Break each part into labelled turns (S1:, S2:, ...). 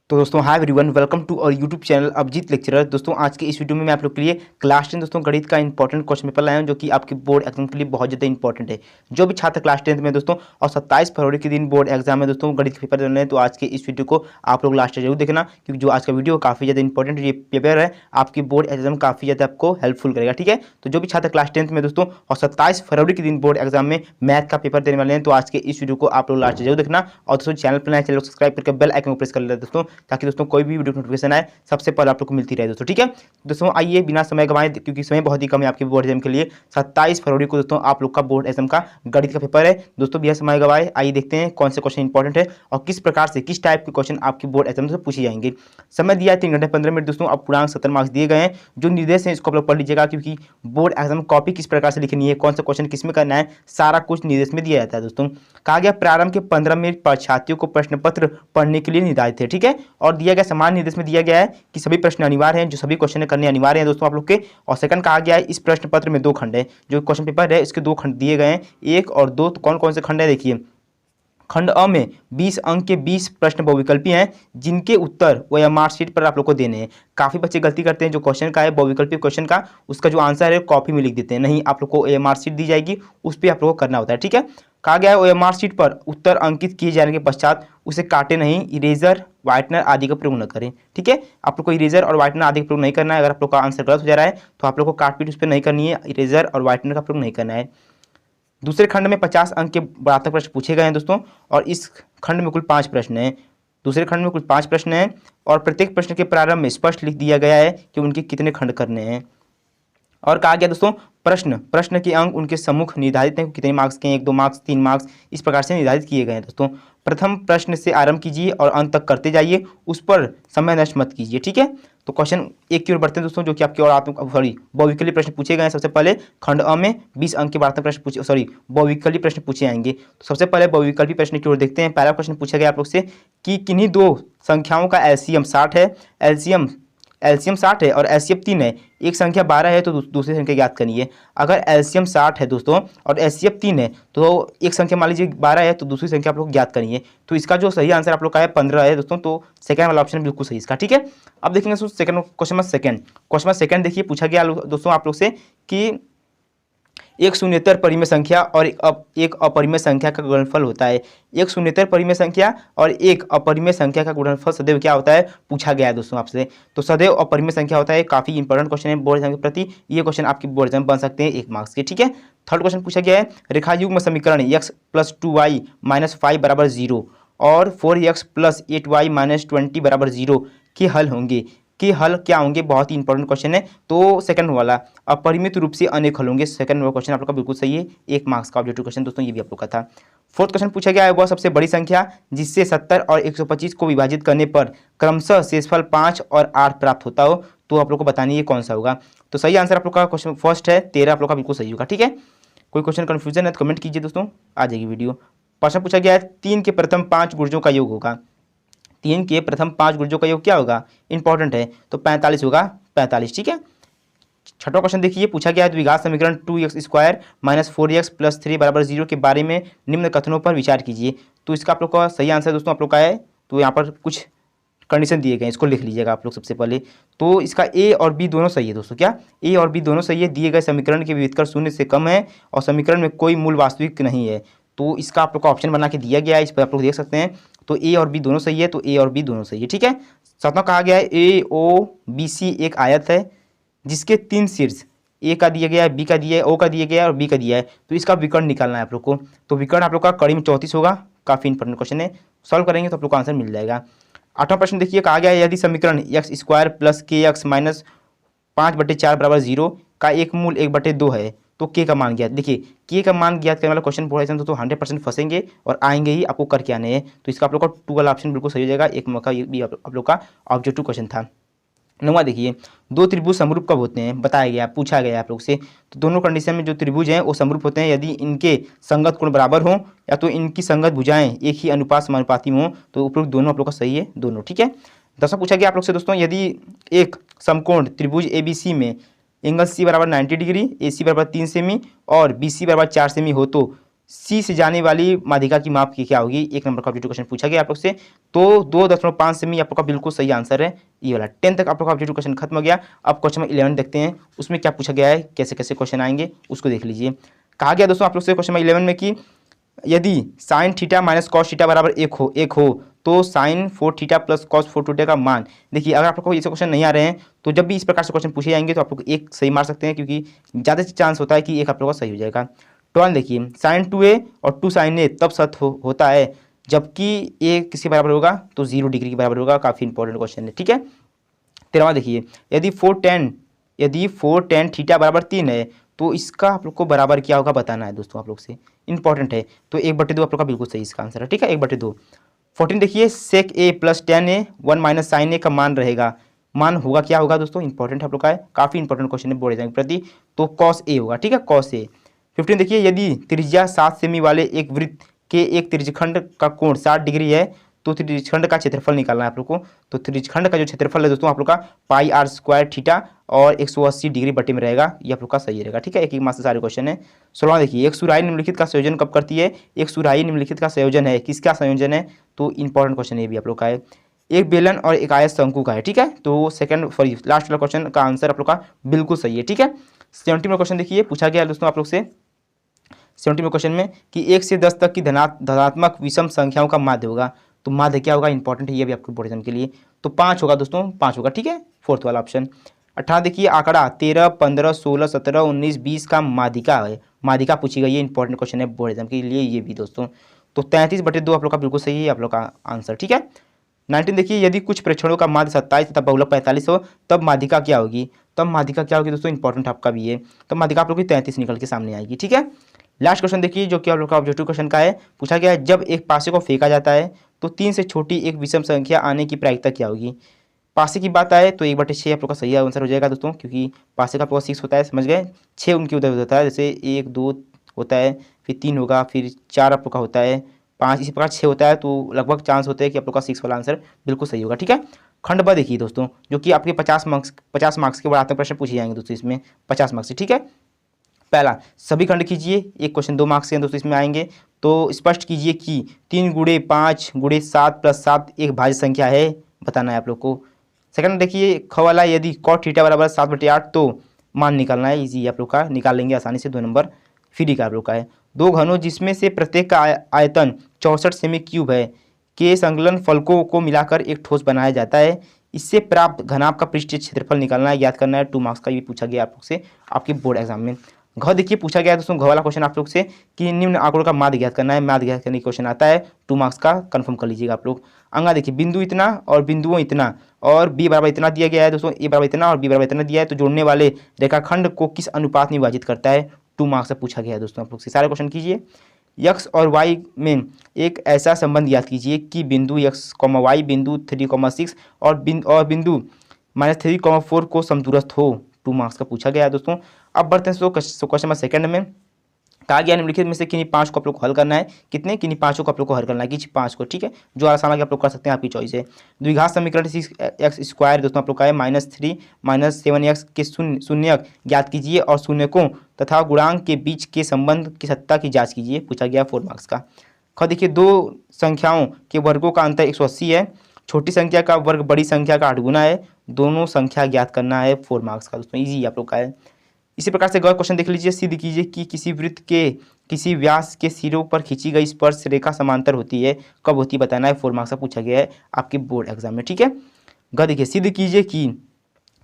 S1: तो दोस्तों hi everyone, welcome to और यूट्यूब चैनल अभिजीत लेक्चरर। दोस्तों आज के इस वीडियो में मैं आप लोग के लिए क्लास 10 दोस्तों गणित का इंपॉर्टेंट क्वेश्चन पेपर लाया हूं, जो कि आपके बोर्ड एग्जाम के लिए बहुत ज़्यादा इंपॉर्टेंट है। जो भी छात्र क्लास 10 में दोस्तों और 27 फरवरी के दिन बोर्ड एग्जाम है दोस्तों गणित के पेपर देने हैं, तो आज के इस वीडियो को आप लोग लास्ट जरूर देखना, क्योंकि जो आज का वीडियो काफ़ी ज़्यादा इंपॉर्टेंट ये पेपर है, आपकी बोर्ड एग्जाम काफ़ी ज़्यादा आपको हेल्पफुल करेगा। ठीक है, तो जो भी छात्र क्लास 10 में दोस्तों और 27 फरवरी के दिन बोर्ड एग्जाम में मैथ का पेपर देने वाले हैं, तो आज के इस वीडियो को आप लोग लास्ट जरूर देखना। और दोस्तों चैनल पर नए चैनल को सब्सक्राइब करके बेल आइकन को प्रेस कर लेना दोस्तों, ताकि दोस्तों कोई भी वीडियो नोटिफिकेशन आए सबसे पहले आप लोग को मिलती रहे दोस्तों। ठीक है दोस्तों, आइए बिना समय गंवाए, क्योंकि समय बहुत ही कम है आपके बोर्ड एग्जाम के लिए। 27 फरवरी को दोस्तों आप लोग का बोर्ड एग्जाम का गणित का पेपर है दोस्तों। बिना समय गंवाए आइए देखते हैं कौन से क्वेश्चन इंपॉर्टेंट है और किस प्रकार से किस टाइप के क्वेश्चन आपकी बोर्ड एग्जाम से पूछे जाएंगे। समय दिया है 3 घंटे 15 मिनट दोस्तों। अब पूर्णांक 70 मार्क्स दिए गए हैं। जो निर्देश है इसको आप लोग पढ़ लीजिएगा, क्योंकि बोर्ड एग्जाम कॉपी किस प्रकार से लिखनी है, कौन सा क्वेश्चन किस में करना है, सारा कुछ निर्देश में दिया जाता है दोस्तों। कहा गया प्रारंभ के 15 मिनट परीक्षार्थियों को प्रश्न पत्र पढ़ने के लिए निर्धारित है। ठीक है, और दिया गया समान निर्देश में दिया गया है कि सभी प्रश्न अनिवार्य हैं, जो सभी क्वेश्चन करने अनिवार्य हैं दोस्तों आप लोग के। और सेकंड कहा गया है इस प्रश्न पत्र में 2 खंड है। जो क्वेश्चन पेपर है इसके 2 खंड दिए गए हैं, 1 और 2। तो कौन कौन से खंड है देखिए। खंड अ में 20 अंक के 20 प्रश्न बहुविकल्पी हैं, जिनके उत्तर वो एमआर शीट पर आप लोग को देने हैं। काफ़ी बच्चे गलती करते हैं, जो क्वेश्चन का है बहुविकल्पी क्वेश्चन का, उसका जो आंसर है कॉपी में लिख देते हैं। नहीं, आप लोग को एमआर शीट दी जाएगी, उस पर आप लोग को करना होता है। ठीक है, कहा गया है ओएमआर शीट पर उत्तर अंकित किए जाने के पश्चात उसे काटे नहीं, इरेजर व्हाइटनर आदि का प्रयोग न करें। ठीक है, आप लोग को इरेजर और व्हाइटनर आदि का प्रयोग नहीं करना है। अगर आप लोग का आंसर गलत हो जा रहा है तो आप लोग को काटपीट उस पर नहीं करनी है, इरेजर और व्हाइटनर का प्रयोग नहीं करना है। दूसरे खंड में 50 अंक के वार्तक प्रश्न पूछे गए हैं दोस्तों, और इस खंड में कुल 5 प्रश्न हैं। दूसरे खंड में कुल 5 प्रश्न हैं, और प्रत्येक प्रश्न के प्रारंभ में स्पष्ट लिख दिया गया है कि उनके कितने खंड करने हैं। और कहा गया दोस्तों प्रश्न के अंक उनके सम्मुख निर्धारित हैं, कितने मार्क्स के, 1 2 मार्क्स 3 मार्क्स, इस प्रकार से निर्धारित किए गए हैं दोस्तों। प्रथम प्रश्न से आरंभ कीजिए और अंत तक करते जाइए, उस पर समय नष्ट मत कीजिए। ठीक है, तो क्वेश्चन एक की ओर बढ़ते हैं दोस्तों, जो कि आपकी और आप बहुविकल्पी प्रश्न पूछे गए हैं। सबसे पहले खंड अ में 20 अंक के वार्तक प्रश्न बहुविकल्पी प्रश्न पूछे जाएंगे। तो सबसे पहले बहुविकल्पी प्रश्न की ओर देखते हैं। पहला क्वेश्चन पूछा गया आप लोग से कि किन्हीं 2 संख्याओं का एलसीएम 60 है, एलसीएम 60 है और एचसीएफ 3 है। एक संख्या 12 है तो दूसरी संख्या ज्ञात करनी है। अगर एलसीएम 60 है दोस्तों और एचसीएफ 3 है, तो एक संख्या मान लीजिए 12 है, तो दूसरी संख्या आप लोग ज्ञात करनी है। तो इसका जो सही आंसर आप लोग का है 15 है दोस्तों। तो सेकंड वाला ऑप्शन बिल्कुल सही इसका। ठीक है, अब देखेंगे सेकंड क्वेश्चन सेकंड देखिए, पूछा गया दोस्तों आप लोग से कि एक शून्येतर परिमेय संख्या और एक अपरिमेय संख्या का गुणनफल होता है। एक शून्येतर परिमेय संख्या और एक अपरिमेय संख्या का गुणनफल सदैव क्या होता है, पूछा गया है दोस्तों आपसे। तो सदैव अपरिमेय संख्या होता है। काफ़ी इंपॉर्टेंट क्वेश्चन है बोर्ड एग्जाम के प्रति। ये क्वेश्चन आपकी बोर्ड एग्जाम बन सकते हैं 1 मार्क्स के। ठीक है, थर्ड क्वेश्चन पूछा गया है रेखायुग्म समीकरण x + 2y - 5 = 0 और 4x + 8y - 20 = 0 के हल होंगे। कि हल क्या होंगे, बहुत ही इंपॉर्टेंट क्वेश्चन है। तो सेकंड वाला अपरिमित रूप से अनेक हल होंगे, सेकंड वाला क्वेश्चन आप लोग का बिल्कुल सही है। 1 मार्क्स का ऑब्जेक्टिव क्वेश्चन दोस्तों ये भी आप लोग का था। फोर्थ क्वेश्चन पूछा गया है वह सबसे बड़ी संख्या जिससे 70 और 125 को विभाजित करने पर क्रमशः शेषफल 5 और 8 प्राप्त होता हो, तो आप लोग को बतानी है कौन सा होगा। तो सही आंसर आप लोग का क्वेश्चन फर्स्ट है, 13 आप लोग का बिल्कुल सही होगा। ठीक है, कोई क्वेश्चन कन्फ्यूजन है तो कमेंट कीजिए दोस्तों, आ जाएगी वीडियो। प्रश्न पूछा गया है 3 के प्रथम 5 गुणजों का योग होगा। 3 के प्रथम 5 गुणजों का योग क्या होगा, इंपॉर्टेंट है, तो 45 होगा, 45। ठीक है, छठवां क्वेश्चन देखिए, पूछा गया है द्विघात समीकरण 2x² - 4x + 3 = 0 के बारे में निम्न कथनों पर विचार कीजिए। तो इसका आप लोग का सही आंसर दोस्तों आप लोग का है। तो यहाँ पर कुछ कंडीशन दिए गए हैं, इसको लिख लीजिएगा आप लोग सबसे पहले। तो इसका ए और बी दोनों सही है दोस्तों। क्या ए और बी दोनों सही है। दिए गए समीकरण के विविधकर 0 से कम है और समीकरण में कोई मूल वास्तविक नहीं है। तो इसका आप लोग का ऑप्शन बना के दिया गया है, इस पर आप लोग देख सकते हैं। तो ए और बी दोनों सही है, तो ए और बी दोनों सही है। ठीक है, सातवां कहा गया है ए ओ बी सी एक आयत है जिसके 3 शीर्ष, ए का दिया गया है, बी का दिया है, ओ का दिया गया है और बी का दिया है। तो इसका विकर्ण निकालना है आप लोग को। तो विकर्ण आप लोग का कड़ी में 34 होगा। काफ़ी इंपॉर्टेंट क्वेश्चन है, सॉल्व करेंगे तो आप लोग को आंसर मिल जाएगा। 8वां प्रश्न देखिए, कहा गया है यदि समीकरण x² + kx - 5/4 = 0 का एक मूल 1/2 है तो k का मान ज्ञात। देखिए k का मान ज्ञात करने वाला क्वेश्चन बोला जाए तो 100% फंसेंगे और आएंगे ही, आपको करके आने हैं। तो इसका आप लोग का 2 वाला ऑप्शन बिल्कुल सही हो जाएगा। 1 मौका ये भी आप लोग का ऑब्जेक्टिव क्वेश्चन था। 9वां देखिए, 2 त्रिभुज समरूप कब होते हैं, बताया गया, पूछा गया आप लोग से। तो दोनों कंडीशन में जो त्रिभुज हैं वो समरूप होते हैं यदि इनके संगत कोण बराबर हों या तो इनकी संगत भुजाएं एक ही अनुपात समानुपाती हों। तो उपरोक्त दोनों आप लोग का सही है, दोनों। ठीक है, 10वां पूछा गया आप लोग से दोस्तों, यदि एक समकोण त्रिभुज ABC में angle C = 90 degree, AC = 3 semi और BC = 4 सेमी हो तो सी से जाने वाली माध्यिका की माप की क्या होगी, 1 नंबर का ऑब्जेक्टिव क्वेश्चन पूछा गया आप लोग से। तो 2.5 सेमी आप लोग का बिल्कुल सही आंसर है ये वाला। 10 तक आप लोग का ऑब्जेक्टिव क्वेश्चन खत्म हो गया। अब क्वेश्चन नंबर 11 देखते हैं, उसमें क्या पूछा गया है, कैसे कैसे क्वेश्चन आएंगे उसको देख लीजिए। कहा गया दोस्तों आप लोग से क्वेश्चन नंबर 11 में कि यदि sine theta minus cos theta बराबर एक हो तो sine 4 theta plus cos 4 theta का मान। देखिए अगर आप लोग को ऐसे क्वेश्चन नहीं आ रहे हैं तो जब भी इस प्रकार से क्वेश्चन पूछे जाएंगे तो आप लोग एक सही मार सकते हैं, क्योंकि ज़्यादा चांस होता है कि एक आप लोग का सही हो जाएगा। तो देखिए साइन 2a और 2 साइन a तब सत्य होता है जबकि a किसके बराबर होगा, तो 0 डिग्री के बराबर होगा। काफ़ी इंपॉर्टेंट क्वेश्चन है, ठीक है। 13वां देखिए, यदि 4 tan थीटा बराबर 3 है तो इसका आप लोग को बराबर क्या होगा बताना है दोस्तों, आप लोग से इंपॉर्टेंट है। तो 1/2 आप लोग का बिल्कुल सही इसका आंसर है, ठीक है, 1/2। 14 देखिए, sec A plus tan a 1 minus sine A का मान रहेगा, मान होगा क्या होगा दोस्तों, इंपॉर्टेंट आप लोग का है, काफ़ी इंपॉर्टेंट क्वेश्चन है बोर्ड एग्जाम के प्रति। तो कॉस ए होगा, ठीक है, कॉस ए। 15 देखिए, यदि त्रिज्या 7 सेमी वाले एक वृत्त के एक त्रिज्यखंड का कोण 60 डिग्री है तो त्रिज्यखंड का क्षेत्रफल निकालना है आप लोग को। तो त्रिज्यखंड का जो क्षेत्रफल है दोस्तों आप लोग का पाई आर स्क्वायर थीटा और 180 डिग्री बटे में रहेगा, ये आप लोग का सही रहेगा, ठीक है। एक मार्क्स से सारे क्वेश्चन है। 16वां देखिए, एक सुराही निम्नलिखित का संयोजन कब करती है, एक सुराही निम्नलिखित का संयोजन है, किसका संयोजन है, तो इंपॉर्टेंट क्वेश्चन ये भी आप लोग का है। एक बेलन और एक आयत शंकु का है, ठीक है। तो सेकंड सॉरी लास्ट वाला क्वेश्चन का आंसर आप लोग का बिल्कुल सही है, ठीक है। 70वां क्वेश्चन देखिए, पूछा गया दोस्तों आप लोग से 70वें क्वेश्चन में कि 1 से 10 तक की धनात्मक विषम संख्याओं का माध्य होगा। तो माध्य क्या होगा, इंपॉर्टेंट है ये भी आपके बोर्ड एग्जाम के लिए। तो 5 होगा दोस्तों, 5 होगा, ठीक है, फोर्थ वाला ऑप्शन। 18 देखिए, आंकड़ा 13, 15, 16, 17, 19, 20 का माध्यिका है, माध्यिका पूछी गई है, इंपॉर्टेंट क्वेश्चन है बोर्ड एग्जाम के लिए ये भी दोस्तों। तो 33/2 आप लोग का बिल्कुल सही है आप लोग का आंसर, ठीक है। 19 देखिए, यदि कुछ प्रेक्षणों का माध्य 27 तथा बहुलक 45 हो तब माध्यिका क्या होगी, तब माध्यिका क्या होगी दोस्तों, इंपॉर्टेंट आपका भी है। तब माध्यिका आप लोग की 33 निकल के सामने आएगी, ठीक है। लास्ट क्वेश्चन देखिए, जो कि आप लोग का ऑब्जेक्टिव क्वेश्चन का है, पूछा गया है जब एक पासे को फेंका जाता है तो 3 से छोटी एक विषम संख्या आने की प्रायिकता क्या होगी। पासे की बात आए तो 1/6 आप लोग का सही आंसर हो जाएगा दोस्तों, क्योंकि पासे का 6 होता है, समझ गए, 6 उनकी उधर होता है, जैसे 1 2 होता है, फिर 3 होगा, फिर 4 आप लोग का होता है, 5 इसी प्रकार 6 होता है। तो लगभग चांस होते हैं कि आप लोग का 6 वाला आंसर बिल्कुल सही होगा, ठीक है। खंड ब देखिए दोस्तों, जो कि आपके 50 मार्क्स के बाद प्रश्न पूछे जाएंगे दोस्तों, इसमें 50 मार्क्स से, ठीक है। पहला, सभी खंड कीजिए, एक क्वेश्चन 2 मार्क्स के दोस्तों इसमें आएंगे। तो स्पष्ट कीजिए कि 3 गुणे 5 गुणे 7 प्लस 7 एक भाज्य संख्या है, बताना है आप लोग को। सेकंड देखिए, ख वाला, यदि cot थीटा बराबर 7/8 तो मान निकालना है, इजी आप लोग का निकाल लेंगे आसानी से, 2 नंबर फ्री का आप लोग का है। 2 घनों जिसमें से प्रत्येक का आयतन 64 सेमी क्यूब है के संकलन फलकों को मिलाकर एक ठोस बनाया जाता है, इससे प्राप्त घनाभ का पृष्ठीय क्षेत्रफल निकालना है, याद करना है। 2 मार्क्स का ये पूछा गया आप लोग से आपके बोर्ड एग्जाम में। घ देखिए, पूछा गया है दोस्तों, घ वाला क्वेश्चन आप लोग से कि निम्न आंकड़ों का माध्य ज्ञात करना है, माध्य ज्ञात करने का क्वेश्चन आता है, 2 मार्क्स का कंफर्म कर लीजिएगा आप लोग। अंगा देखिए, बिंदु इतना और बिंदुओं इतना और बी बराबर इतना दिया गया है दोस्तों, ए बराबर इतना और बी बराबर इतना दिया है, तो जोड़ने वाले रेखाखंड को किस अनुपात में विभाजित करता है, 2 मार्क्स से पूछा गया है दोस्तों आप लोग से। सारे क्वेश्चन कीजिए। x और y में एक ऐसा संबंध याद कीजिए कि बिंदु x, y बिंदु 3,6 और बिंदु -3,4 को समदूरस्थ हो, 2 मार्क्स का पूछा गया है दोस्तों। अब बढ़ते हैं क्वेश्चन नंबर सेकंड में। कहा गया निम्नलिखित में से किन्हीं 5 को आप लोग को हल करना है, कितने, किन्हीं 5 को आप लोग को हल करना है, किसी 5 को, ठीक है। जो आसान लगे आप लोग कर सकते हैं, आपकी चॉइस है। द्विघात समीकरण 6x² दोस्तों आप लोग का है, -3 -7x के शून्यक ज्ञात कीजिए और शून्यकों तथा गुणांक के बीच के संबंध की सत्ता की जांच कीजिए, पूछा गया 4 मार्क्स का। ख देखिए, 2 संख्याओं के वर्गों का अंतर 180 है, छोटी संख्या का वर्ग बड़ी संख्या का 8 गुना है, दोनों संख्या ज्ञात करना है, 4 मार्क्स का दोस्तों, ईजी आप लोग का है। इसी प्रकार से गौर क्वेश्चन देख लीजिए, सिद्ध कीजिए कि किसी वृत्त के किसी व्यास के सिरों पर खींची गई स्पर्श रेखा समांतर होती है, कब होती है बताना है, 4 मार्क्स का पूछा गया है आपके बोर्ड एग्जाम में, ठीक है। ग देखिए, सिद्ध कीजिए कि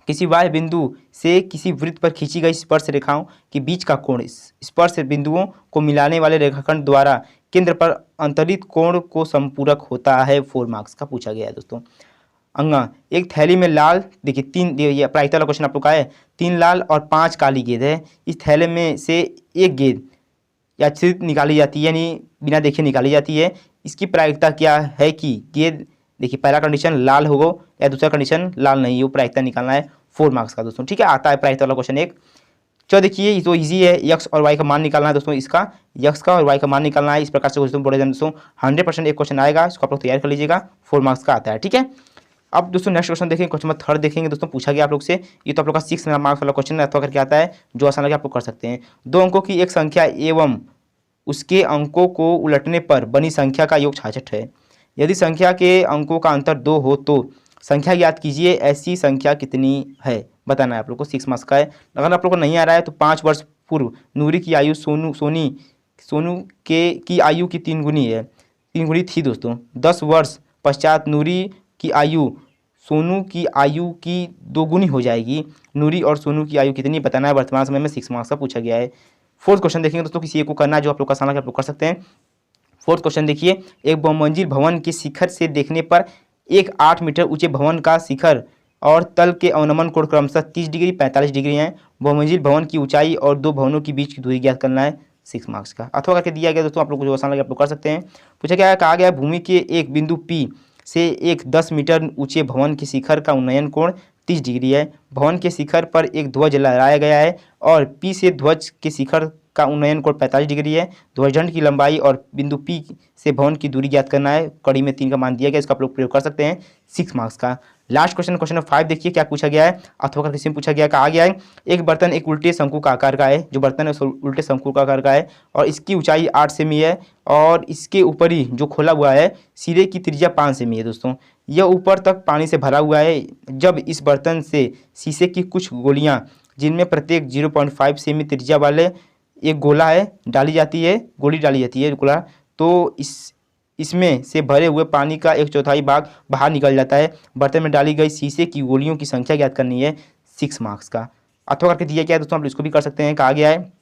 S1: किसी वाह्य बिंदु से किसी वृत्त पर खींची गई स्पर्श रेखाओं के बीच का कोण स्पर्श बिंदुओं को मिलाने वाले रेखाखंड द्वारा केंद्र पर अंतरित कोण को संपूरक होता है, 4 मार्क्स का पूछा गया है दोस्तों। अंगा, एक थैली में लाल देखिए 3, ये प्रायिकता वाला क्वेश्चन आप लोग का है, 3 लाल और 5 काली गेंद है, इस थैले में से एक गेंद यादृच्छिक निकाली जाती है, यानी बिना देखे निकाली जाती है, इसकी प्रायिकता क्या है कि गेंद देखिए पहला कंडीशन लाल हो या दूसरा कंडीशन लाल नहीं हो, प्रायिकता निकालना है, 4 मार्क्स का दोस्तों, ठीक है। आता है प्रायिकता वाला क्वेश्चन एक। चलो देखिए, ये तो ईजी है, x और y का मान निकालना है दोस्तों, इसका x का और y का मान निकालना है, इस प्रकार से दोस्तों बोले दोस्तों 100% एक क्वेश्चन आएगा, इसको आप लोग तैयार कर लीजिएगा, 4 मार्क्स का आता है, ठीक है। अब दोस्तों नेक्स्ट क्वेश्चन देखेंगे, क्वेश्चन नंबर 3 देखेंगे दोस्तों, पूछा गया आप लोग से, ये तो आप लोग का 6 मार्क्स वाला क्वेश्चन है, अथवा करके आता है, जो आसान लगे आप लोग कर सकते हैं। 2 अंकों की एक संख्या एवं उसके अंकों को उलटने पर बनी संख्या का योग 66 है। यदि संख्या के अंकों का अंतर 2 हो तो संख्या ज्ञात कीजिए, ऐसी संख्या कितनी है बताना है आप लोग को। 6 मार्क्स का है। अगर आप लोग को नहीं आ रहा है तो 5 वर्ष पूर्व नूरी की आयु सोनू के की आयु की 3 गुनी है, 3 गुनी थी दोस्तों। 10 वर्ष पश्चात नूरी की आयु सोनू की आयु की 2 गुनी हो जाएगी। नूरी और सोनू की आयु कितनी बताना है वर्तमान समय में। 6 मार्क्स का पूछा गया है। फोर्थ क्वेश्चन देखेंगे दोस्तों, किसी एक को करना है जो आप लोग का सामना आप लोग कर सकते हैं। फोर्थ क्वेश्चन देखिए, एक बहुमंजिल भवन के शिखर से देखने पर एक 8 मीटर ऊंचे भवन का शिखर और तल के अवनमन कोण क्रमशः 30 डिग्री 45 डिग्री हैं। बहुमंजिल भवन की ऊंचाई और 2 भवनों के बीच की दूरी ज्ञात करना है। 6 मार्क्स का अथवा करके दिया गया दोस्तों, आप लोग को जो आसान लगे आप लोग कर सकते हैं। पूछा गया है, कहा गया भूमि के एक बिंदु P से एक 10 मीटर ऊंचे भवन के शिखर का उन्नयन कोण 30 डिग्री है। भवन के शिखर पर एक ध्वज लहराया गया है और P से ध्वज के शिखर का उन्नयन कोण 45 डिग्री है। ध्वजदंड की लंबाई और बिंदु P से भवन की दूरी ज्ञात करना है। कड़ी में 3 का मान दिया गया, इसका आप लोग प्रयोग कर सकते हैं। 6 मार्क्स का लास्ट क्वेश्चन, क्वेश्चन नंबर 5 देखिए क्या पूछा गया है अथवा किसी में पूछा गया। कहा गया है, एक बर्तन एक उल्टे शंकु का आकार का है। जो बर्तन है उल्टे शंकु का आकार का है और इसकी ऊंचाई 8 सेमी है और इसके ऊपरी जो खोला हुआ है सिरे की त्रिज्या 5 सेमी है दोस्तों। यह ऊपर तक पानी से भरा हुआ है। जब इस बर्तन से शीशे की कुछ गोलियां जिनमें प्रत्येक 0.5 सेमी त्रिज्या वाले एक गोला है डाली जाती है, गोली डाली जाती है गोला, तो इसमें से भरे हुए पानी का 1/4 भाग बाहर निकल जाता है। बर्तन में डाली गई शीशे की गोलियों की संख्या ज्ञात करनी है। 6 मार्क्स का अथवा करके दिया गया है दोस्तों, आप इसको भी कर सकते हैं। कहा गया है,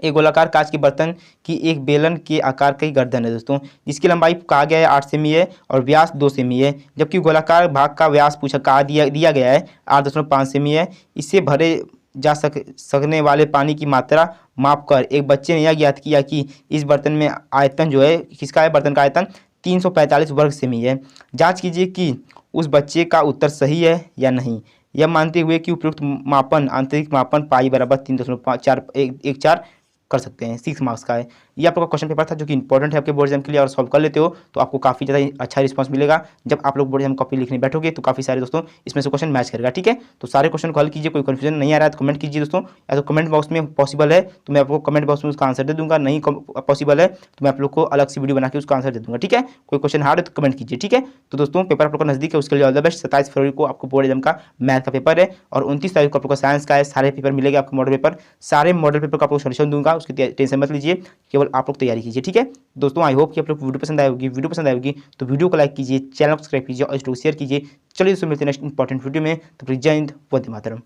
S1: एक गोलाकार कांच के बर्तन की एक बेलन के आकार की गर्दन है दोस्तों, जिसकी लंबाई कहा गया है 8 सेमी है और व्यास 2 सेमी है। जबकि गोलाकार भाग का व्यास दिया गया है 8.5 सेमी है। इससे भरे जा सकने वाले पानी की मात्रा मापकर एक बच्चे ने यह ज्ञात किया कि इस बर्तन में आयतन जो है किसका है, बर्तन का आयतन 345 वर्ग सेमी है। जांच कीजिए कि उस बच्चे का उत्तर सही है या नहीं, यह मानते हुए कि उपयुक्त मापन आंतरिक मापन पाई बराबर 3.414 कर सकते हैं। 6 मार्क्स का है। ये आप लोग का क्वेश्चन पेपर था जो कि इंपॉर्टेंट है आपके बोर्ड एग्जाम के लिए, और सॉल्व कर लेते हो तो आपको काफ़ी ज़्यादा अच्छा रिस्पांस मिलेगा। जब आप लोग बोर्ड एग्जाम कॉपी लिखने बैठोगे तो काफ़ी सारे दोस्तों इसमें से क्वेश्चन मैच करेगा। ठीक है, तो सारे क्वेश्चन को हल कीजिए। कोई कन्फ्यूजन नहीं आ रहा है तो कमेंट कीजिए दोस्तों, या तो कमेंट बॉक्स में पॉसिबल है तो मैं आपको कमेंट बॉक्स में उसका आंसर दे दूंगा, नहीं पॉसिबल है तो मैं आप लोग को अलग से वीडियो बना के उसका आंसर दे दूंगा। ठीक है, कोई क्वेश्चन हार्ड है तो कमेंट कीजिए। ठीक है, तो दोस्तों पेपर आप लोग का नजदीक है, उसके लिए ऑल द बेस्ट। 27 फरवरी को आपको बोर्ड एग्जाम का मैथ का पेपर है और 29 तारीख को आप लोग का साइंस का है। सारे पेपर मिलेगा आपको मॉडल पेपर, सारे मॉडल पेपर का आपको सोल्यूशन दूंगा, उसकी टेंशन मत लीजिए, केवल आप लोग तैयारी कीजिए। ठीक है दोस्तों, आई होप कि आप लोग वीडियो पसंद आएगी। वीडियो पसंद आएगी तो वीडियो को लाइक कीजिए, चैनल को सब्सक्राइब कीजिए और इसको शेयर कीजिए। चलिए दोस्तों मिलते हैं नेक्स्ट इंपॉर्टेंट वीडियो में। तो जय हिंद, वंदे मातरम।